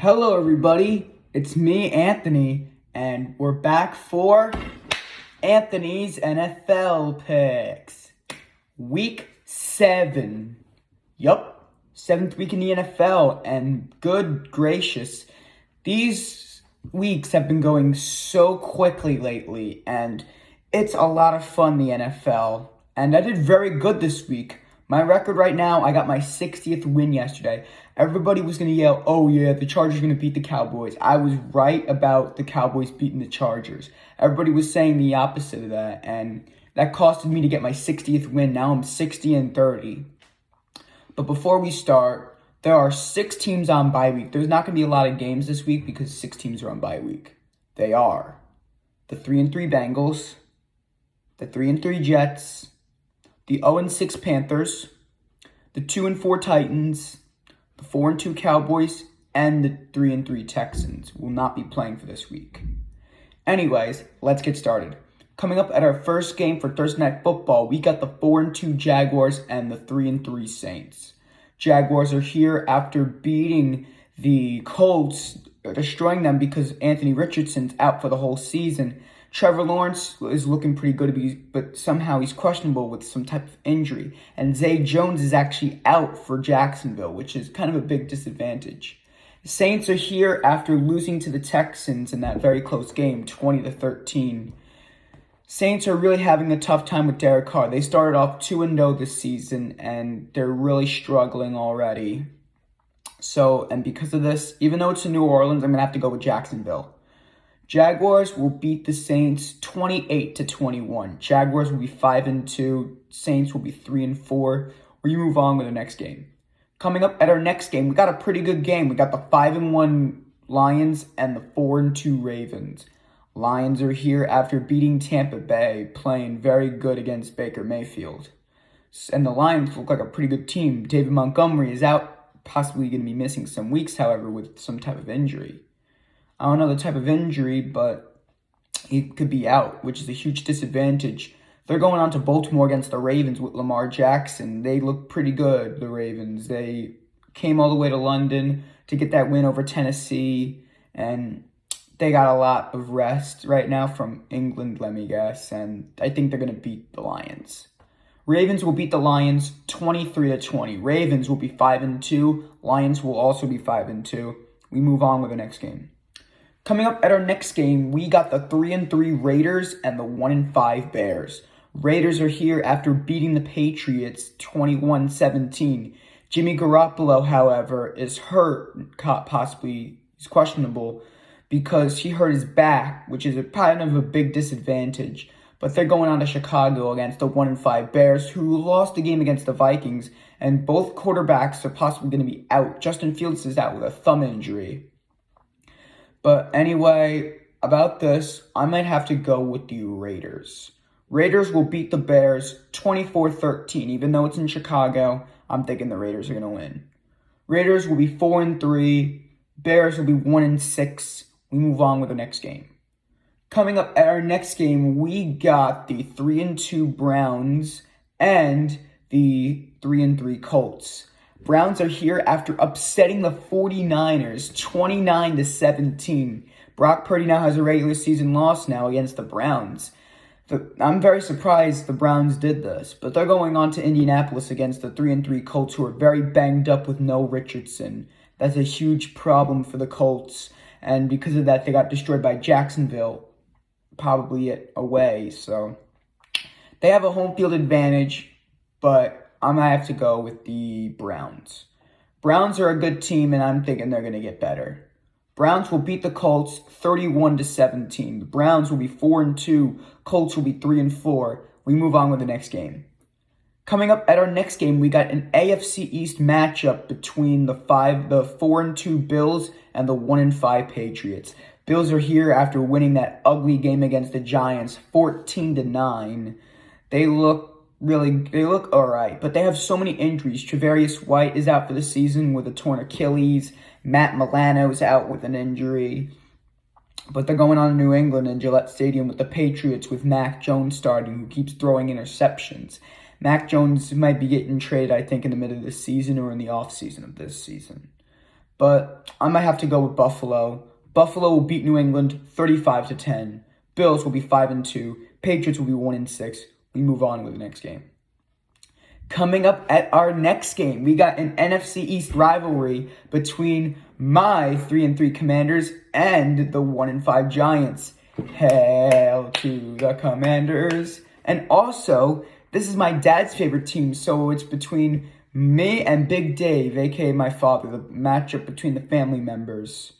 Hello, everybody. It's me, Anthony, and we're back for Anthony's NFL picks. Week 7. Yup, 7th week in the NFL, and good gracious, these weeks have been going so quickly lately, and it's a lot of fun, the NFL. And I did very good this week. My record right now, I got my 60th win yesterday. Everybody was going to yell, oh yeah, the Chargers are going to beat the Cowboys. I was right about the Cowboys beating the Chargers. Everybody was saying the opposite of that, and that costed me to get my 60th win. Now I'm 60-30. But before we start, there are 6 teams on bye week. There's not going to be a lot of games this week because 6 teams are on bye week. They are the 3-3 Bengals, the 3-3 Jets, the 0-6 Panthers, the 2-4 Titans, the 4-2 Cowboys, and the 3-3 Texans will not be playing for this week. Anyways, let's get started. Coming up at our first game for Thursday Night Football, we got the 4-2 Jaguars and the 3-3 Saints. Jaguars are here after beating the Colts, destroying them because Anthony Richardson's out for the whole season. Trevor Lawrence is looking pretty good, but somehow he's questionable with some type of injury. And Zay Jones is actually out for Jacksonville, which is kind of a big disadvantage. The Saints are here after losing to the Texans in that very close game, 20-13. Saints are really having a tough time with Derek Carr. They started off 2-0 this season, and they're really struggling already. And because of this, even though it's in New Orleans, I'm going to have to go with Jacksonville. Jaguars will beat the Saints 28-21. Jaguars will be 5-2. Saints will be 3-4. We move on with the next game. Coming up at our next game, we got a pretty good game. We got the 5-1 Lions and the 4-2 Ravens. Lions are here after beating Tampa Bay, playing very good against Baker Mayfield. And the Lions look like a pretty good team. David Montgomery is out, possibly going to be missing some weeks, however, with some type of injury. I don't know the type of injury, but he could be out, which is a huge disadvantage. They're going on to Baltimore against the Ravens with Lamar Jackson. They look pretty good, the Ravens. They came all the way to London to get that win over Tennessee, and they got a lot of rest right now from England, let me guess, and I think they're going to beat the Lions. Ravens will beat the Lions 23-20. Ravens will be 5-2. Lions will also be 5-2. We move on with the next game. Coming up at our next game, we got the 3-3 Raiders and the 1-5 Bears. Raiders are here after beating the Patriots 21-17. Jimmy Garoppolo, however, is hurt, possibly he's questionable, because he hurt his back, which is kind of a big disadvantage. But they're going on to Chicago against the 1-5 Bears, who lost the game against the Vikings, and both quarterbacks are possibly going to be out. Justin Fields is out with a thumb injury. But anyway, about this, I might have to go with the Raiders. Raiders will beat the Bears 24-13. Even though it's in Chicago, I'm thinking the Raiders are going to win. Raiders will be 4-3. Bears will be 1-6. We move on with the next game. Coming up at our next game, we got the 3-2 Browns and the 3-3 Colts. Browns are here after upsetting the 49ers 29-17. Brock Purdy now has a regular season loss now against the Browns. I'm very surprised the Browns did this, but they're going on to Indianapolis against the 3-3 Colts, who are very banged up with no Richardson. That's a huge problem for the Colts, and because of that, they got destroyed by Jacksonville, probably away. So they have a home field advantage, but I'm going to have to go with the Browns. Browns are a good team, and I'm thinking they're going to get better. Browns will beat the Colts 31-17. The Browns will be 4-2. Colts will be 3-4. We move on with the next game. Coming up at our next game, we got an AFC East matchup between the 4-2 Bills and the 1-5 Patriots. Bills are here after winning that ugly game against the Giants 14-9. They look all right, but they have so many injuries. Tre'Davious White is out for the season with a torn Achilles. Matt Milano is out with an injury. But they're going on to New England and Gillette Stadium with the Patriots with Mac Jones starting, who keeps throwing interceptions. Mac Jones might be getting traded, I think, in the middle of the season or in the offseason of this season. but I might have to go with Buffalo. Buffalo will beat New England 35-10. Bills will be 5-2. Patriots will be 1-6. We move on with the next game. Coming up at our next game, we got an NFC East rivalry between my 3-3 Commanders and the 1-5 Giants. Hail to the Commanders. And also, this is my dad's favorite team, so it's between me and Big Dave, aka my father, the matchup between the family members.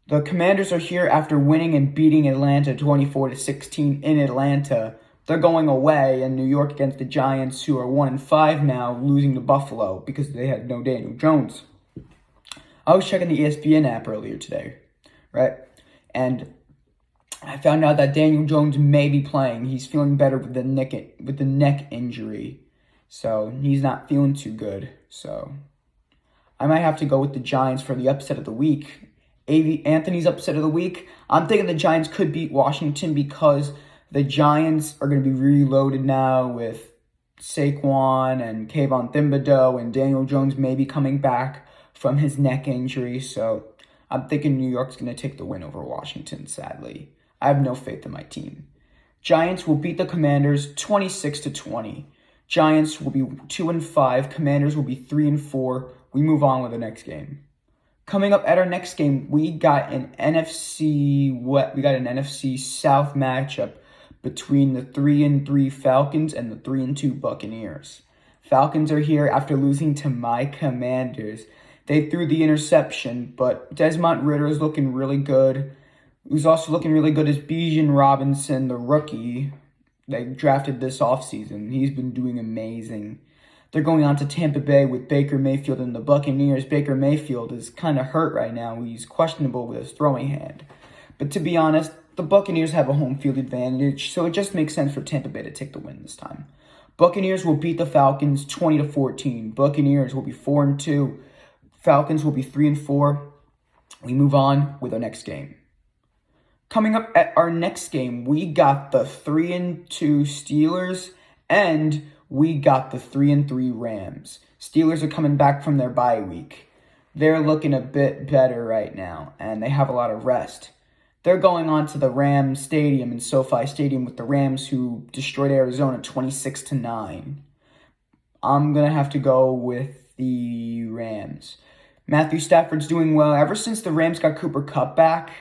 The Commanders are here after winning and beating Atlanta 24-16 in Atlanta. They're going away in New York against the Giants, who are 1-5 now, losing to Buffalo because they had no Daniel Jones. I was checking the ESPN app earlier today, right? And I found out that Daniel Jones may be playing. He's feeling better with the neck injury. So he's not feeling too good. So I might have to go with the Giants for the upset of the week. Anthony's upset of the week. I'm thinking the Giants could beat Washington because the Giants are going to be reloaded now with Saquon and Kayvon Thibodeaux, and Daniel Jones may be coming back from his neck injury. So I'm thinking New York's going to take the win over Washington, sadly. I have no faith in my team. Giants will beat the Commanders 26-20. Giants will be 2-5. Commanders will be 3-4. We move on with the next game. Coming up at our next game, we got an NFC South matchup between the 3-3 Falcons and the 3-2 Buccaneers. Falcons are here after losing to my Commanders. They threw the interception, but Desmond Ridder is looking really good. Who's also looking really good is Bijan Robinson, the rookie they drafted this offseason. He's been doing amazing. They're going on to Tampa Bay with Baker Mayfield and the Buccaneers. Baker Mayfield is kind of hurt right now. He's questionable with his throwing hand. But to be honest, the Buccaneers have a home field advantage, so it just makes sense for Tampa Bay to take the win this time. Buccaneers will beat the Falcons 20-14. Buccaneers will be 4-2. Falcons will be 3-4. We move on with our next game. Coming up at our next game, we got the 3-2 Steelers and we got the 3-3 Rams. Steelers are coming back from their bye week. They're looking a bit better right now, and they have a lot of rest. They're going on to the Rams Stadium in SoFi Stadium with the Rams, who destroyed Arizona 26-9. I'm going to have to go with the Rams. Matthew Stafford's doing well. Ever since the Rams got Cooper Kupp back,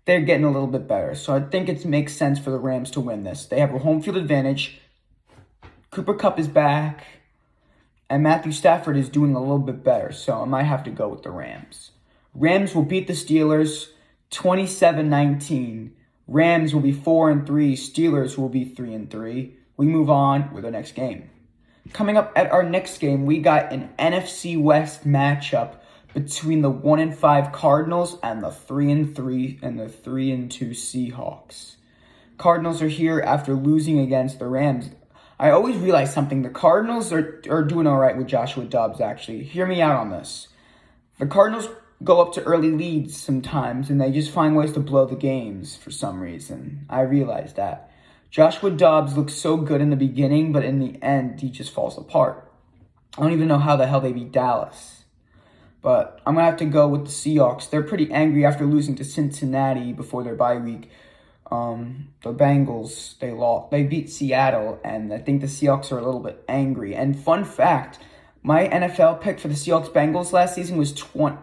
they're getting a little bit better. So I think it makes sense for the Rams to win this. They have a home field advantage. Cooper Kupp is back. And Matthew Stafford is doing a little bit better. So I might have to go with the Rams. Rams will beat the Steelers 27-19. Rams will be 4-3. Steelers will be 3-3. We move on with our next game. Coming up at our next game, we got an NFC West matchup between the 1-5 Cardinals and the 3-3 and the 3-2 Seahawks. Cardinals are here after losing against the Rams. I always realize something. The Cardinals are doing all right with Joshua Dobbs, actually. Hear me out on this. The Cardinals go up to early leads sometimes, and they just find ways to blow the games for some reason. I realize that. Joshua Dobbs looks so good in the beginning, but in the end, he just falls apart. I don't even know how the hell they beat Dallas. But I'm going to have to go with the Seahawks. They're pretty angry after losing to Cincinnati before their bye week. The Bengals, they beat Seattle, and I think the Seahawks are a little bit angry. And fun fact, my NFL pick for the Seahawks-Bengals last season was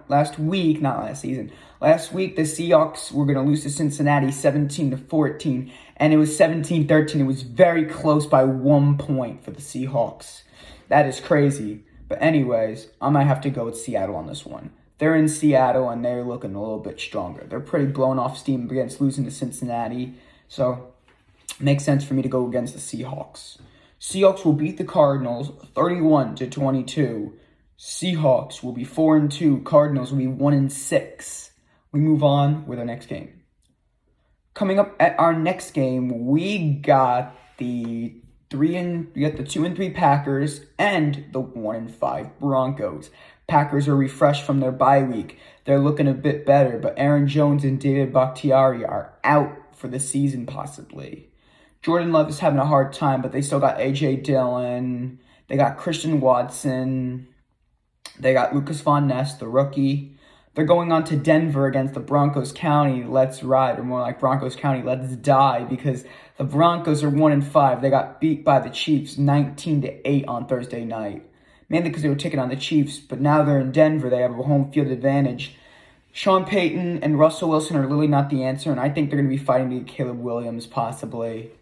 last week, the Seahawks were going to lose to Cincinnati 17-14, and it was 17-13. It was very close by 1 point for the Seahawks. That is crazy. But anyways, I might have to go with Seattle on this one. They're in Seattle, and they're looking a little bit stronger. They're pretty blown off steam against losing to Cincinnati. So, it makes sense for me to go against the Seahawks. Seahawks will beat the Cardinals 31-22. Seahawks will be 4-2. Cardinals will be 1-6. We move on with our next game. Coming up at our next game, we got the 2-3 Packers and the 1-5 Broncos. Packers are refreshed from their bye week. They're looking a bit better, but Aaron Jones and David Bakhtiari are out for the season possibly. Jordan Love is having a hard time, but they still got A.J. Dillon. They got Christian Watson. They got Lucas Von Ness, the rookie. They're going on to Denver against the Broncos County Let's Ride, or more like Broncos County Let's Die, because the Broncos are 1-5. They got beat by the Chiefs 19-8 on Thursday night, mainly because they were taking on the Chiefs. But now they're in Denver. They have a home field advantage. Sean Payton and Russell Wilson are really not the answer, and I think they're going to be fighting to get Caleb Williams possibly.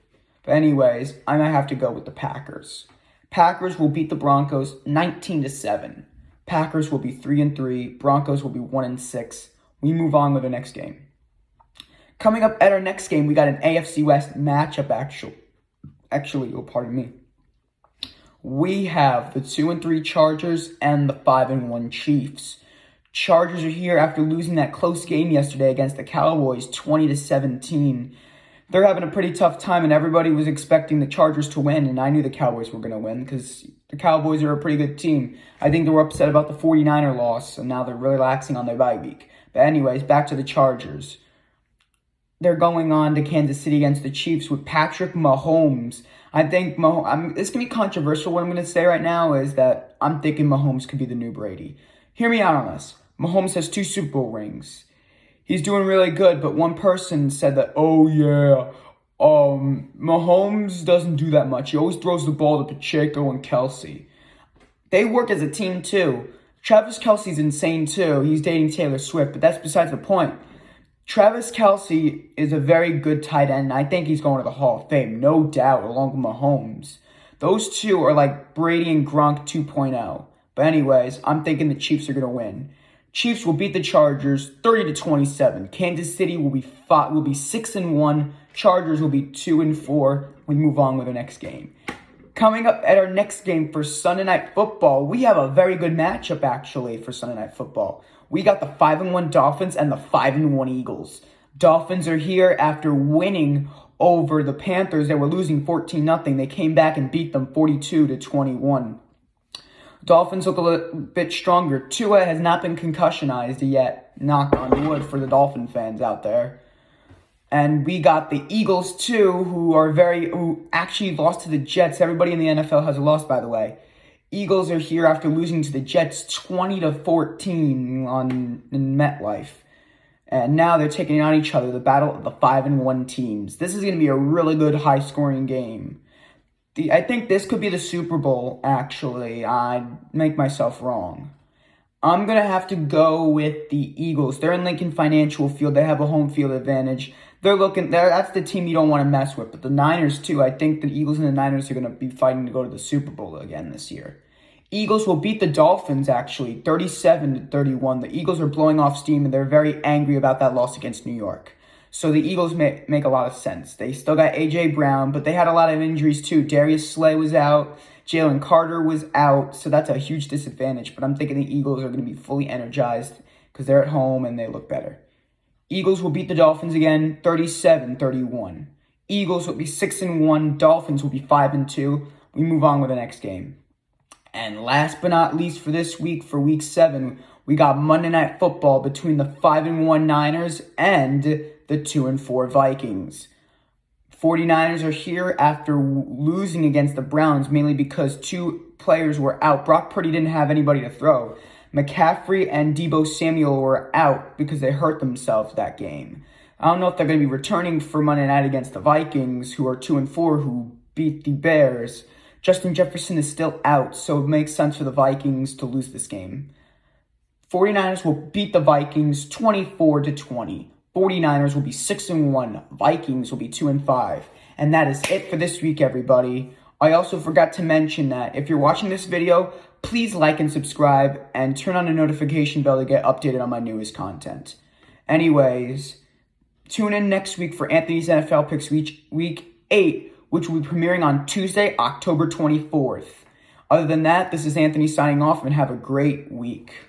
But anyways, I might have to go with the Packers. Packers will beat the Broncos 19-7. Packers will be 3-3. Broncos will be 1-6. We move on to the next game. Coming up at our next game, we got an AFC West matchup. Pardon me. We have the 2-3 Chargers and the 5-1 Chiefs. Chargers are here after losing that close game yesterday against the Cowboys, 20-17. They're having a pretty tough time, and everybody was expecting the Chargers to win, and I knew the Cowboys were going to win because the Cowboys are a pretty good team. I think they were upset about the 49er loss, and now they're relaxing on their bye week. But anyways, back to the Chargers. They're going on to Kansas City against the Chiefs with Patrick Mahomes. I think it's going to be controversial. What I'm going to say right now is that I'm thinking Mahomes could be the new Brady. Hear me out on this. Mahomes has 2 Super Bowl rings. He's doing really good, but one person said that, Mahomes doesn't do that much. He always throws the ball to Pacheco and Kelce. They work as a team, too. Travis Kelce's insane, too. He's dating Taylor Swift, but that's besides the point. Travis Kelce is a very good tight end, and I think he's going to the Hall of Fame, no doubt, along with Mahomes. Those two are like Brady and Gronk 2.0. But anyways, I'm thinking the Chiefs are going to win. Chiefs will beat the Chargers 30-27. Kansas City will be 6-1. Chargers will be 2-4. We move on with the next game. Coming up at our next game for Sunday Night Football, we have a very good matchup actually for Sunday Night Football. We got the 5-1 Dolphins and the 5-1 Eagles. Dolphins are here after winning over the Panthers. They were losing 14-0. They came back and beat them 42-21. Dolphins look a little bit stronger. Tua has not been concussionized yet. Knock on wood for the Dolphin fans out there. And we got the Eagles too, who actually lost to the Jets. Everybody in the NFL has lost, by the way. Eagles are here after losing to the Jets 20-14 in MetLife. And now they're taking on each other, the battle of the 5-1 teams. This is going to be a really good high-scoring game. I think this could be the Super Bowl, actually. I'd make myself wrong. I'm going to have to go with the Eagles. They're in Lincoln Financial Field. They have a home field advantage. That's the team you don't want to mess with. But the Niners, too. I think the Eagles and the Niners are going to be fighting to go to the Super Bowl again this year. Eagles will beat the Dolphins, actually, 37-31. The Eagles are blowing off steam, and they're very angry about that loss against New York. So the Eagles make a lot of sense. They still got A.J. Brown, but they had a lot of injuries too. Darius Slay was out. Jalen Carter was out. So that's a huge disadvantage. But I'm thinking the Eagles are going to be fully energized because they're at home and they look better. Eagles will beat the Dolphins again, 37-31. Eagles will be 6-1. Dolphins will be 5-2. We move on with the next game. And last but not least for this week, for Week 7, we got Monday Night Football between the 5-1 Niners and the 2-4 Vikings. 49ers are here after losing against the Browns, mainly because 2 players were out. Brock Purdy didn't have anybody to throw. McCaffrey and Deebo Samuel were out because they hurt themselves that game. I don't know if they're going to be returning for Monday night against the Vikings, who are 2-4, who beat the Bears. Justin Jefferson is still out, so it makes sense for the Vikings to lose this game. 49ers will beat the Vikings 24-20. 49ers will be 6-1. Vikings will be 2-5. And that is it for this week, everybody. I also forgot to mention that if you're watching this video, please like and subscribe and turn on the notification bell to get updated on my newest content. Anyways, tune in next week for Anthony's NFL Picks Week 8, which will be premiering on Tuesday, October 24th. Other than that, this is Anthony signing off, and have a great week.